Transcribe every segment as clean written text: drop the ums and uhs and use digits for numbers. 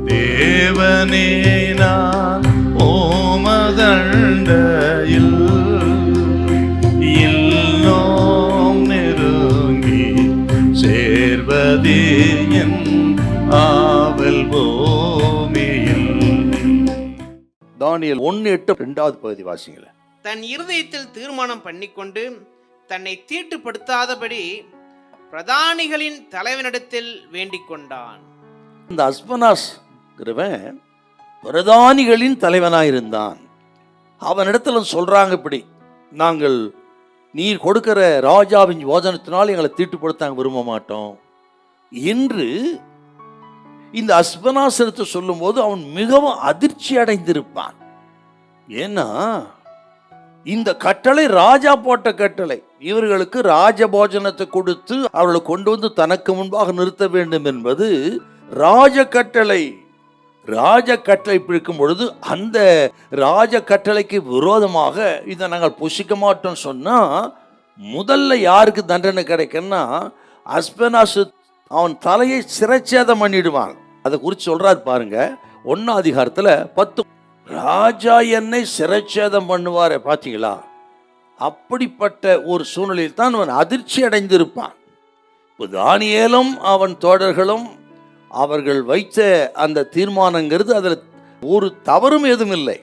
தேவனே நான் ஓமதண்டையில் இன்னும் நெருங்கி சேர்வதே என் ஆவல் பூமியில். தானியேல் 1:8 2வது பகுதி வாசிங்கள. தன் இருதயத்தில் தீர்மானம் பண்ணிக்கொண்டு தன்னை தீட்டுப்படுத்தாதபடி பிரதானிகளின் தலைவனிடத்தில் வேண்டிக் கொண்டான். இந்த அஸ்பனாஸ் பிரதானிகளின் தலைவனாயிருந்தான். அவனிடத்துல சொல்றாங்க, இப்படி நாங்கள் நீர் கொடுக்கிற ராஜாவின் யோஜனத்தினால் எங்களை தீட்டுப்படுத்த விரும்ப மாட்டோம் என்று இந்த அஸ்பனாசனத்தை சொல்லும் போது அவன் மிகவும் அதிர்ச்சி அடைந்திருப்பான். ஏன்னா இந்த கட்டளை ராஜா போட்ட கட்டளை. இவர்களுக்கு ராஜபோஜனத்தை கொடுத்து அவர்களை கொண்டு வந்து தனக்கு முன்பாக நிறுத்த வேண்டும் என்பது ராஜ கட்டளை. ராஜ கட்டளை பிடிக்கும் பொழுது அந்த ராஜ கட்டளைக்கு விரோதமாக இதை நாங்கள் புசிக்க மாட்டோம் சொன்னா முதல்ல யாருக்கு தண்டனை கிடைக்குன்னா அஸ்பனாசு அவன் தலையை சிரச்சேதம் பண்ணிடுவாங்க. அதை குறித்து சொல்றாரு பாருங்க 1ஆம் அதிகாரத்துல 10. ராஜா என்னை சிரச்சேதம் பண்ணுவாரே பார்த்தீங்களா? அப்படிப்பட்ட ஒரு சூழ்நிலையில் தான் அவன் அதிர்ச்சி அடைந்திருப்பான். இப்போ தானியேலும் அவன் தோழர்களும் அவர்கள் வைத்த அந்த தீர்மானங்கிறது அதில் ஒரு தவறும் எதுவும் இல்லை.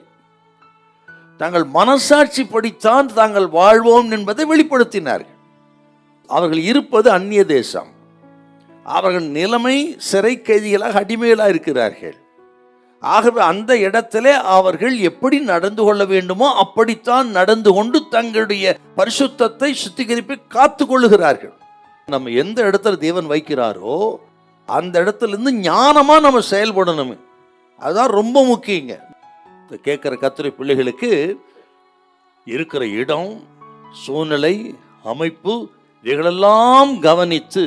தாங்கள் மனசாட்சி படித்தான் தாங்கள் வாழ்வோம் என்பதை வெளிப்படுத்தினார்கள். அவர்கள் இருப்பது அந்நிய தேசம். அவர்கள் நிலைமை சிறை கைதிகளாக அடிமைகளாக இருக்கிறார்கள். ஆகவே அந்த இடத்திலே அவர்கள் எப்படி நடந்து கொள்ள வேண்டுமோ அப்படித்தான் நடந்து கொண்டு தங்களுடைய பரிசுத்தத்தை சுத்திகரிப்பை காத்து கொள்ளுகிறார்கள். நம்ம எந்த இடத்துல தேவன் வைக்கிறாரோ அந்த இடத்துல இருந்து ஞானமா நம்ம செயல்படணும். அதுதான் ரொம்ப முக்கியங்க. கேட்கிற கர்த்தருடைய பிள்ளைகளுக்கு இருக்கிற இடம், சூழ்நிலை, அமைப்பு இவைகளெல்லாம் கவனித்து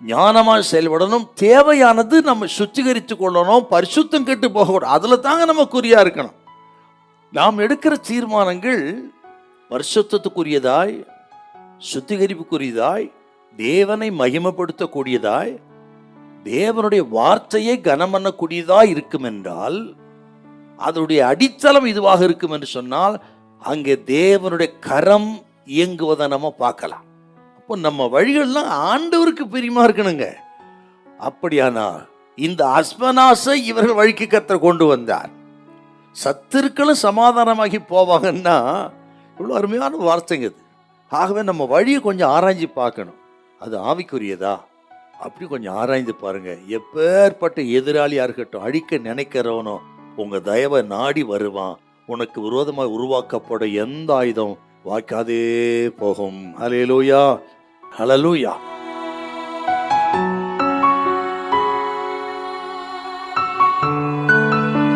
ஞானமாக செயல்படணும். தேவையானது நம்ம சுத்திகரித்து கொள்ளணும். பரிசுத்தம் கெட்டு போகக்கூடாது. அதில் தாங்க நம்ம குறியா இருக்கணும். நாம் எடுக்கிற தீர்மானங்கள் பரிசுத்தத்துக்குரியதாய், சுத்திகரிப்புக்குரியதாய், தேவனை மகிமைப்படுத்தக்கூடியதாய், தேவனுடைய வார்த்தையை கனம் பண்ணக்கூடியதாய் இருக்கும் என்றால், அதனுடைய அடித்தளம் இதுவாக இருக்கும் என்று சொன்னால் அங்கே தேவனுடைய கரம் இயங்குவதை நம்ம பார்க்கலாம். அப்போ நம்ம வழிகள்லாம் ஆண்டவருக்கு பிரியமா இருக்கணுங்க. அப்படியானால் இந்த அஸ்பனாசை இவர்கள் வழிக்கு கர்த்தர் கொண்டு வந்தார். சத்துருக்களும் சமாதானமாகி போவாங்கன்னா இவ்வளோ அருமையான வார்த்தைங்க இது. ஆகவே நம்ம வழியை கொஞ்சம் ஆராய்ச்சி பார்க்கணும். அது ஆவிக்குரியதா அப்படி கொஞ்சம் ஆராய்ந்து பாருங்க. எப்பேற்பட்ட எதிராளியா இருக்கட்டும், அழிக்க நினைக்கிறவனோ உங்க தயவை நாடி வருவான். உனக்கு விரோதமாக உருவாக்கப்பட எந்த ஆயுதம் வாய்க்காதே போகும். ஹல்லேலூயா, ஹல்லேலூயா.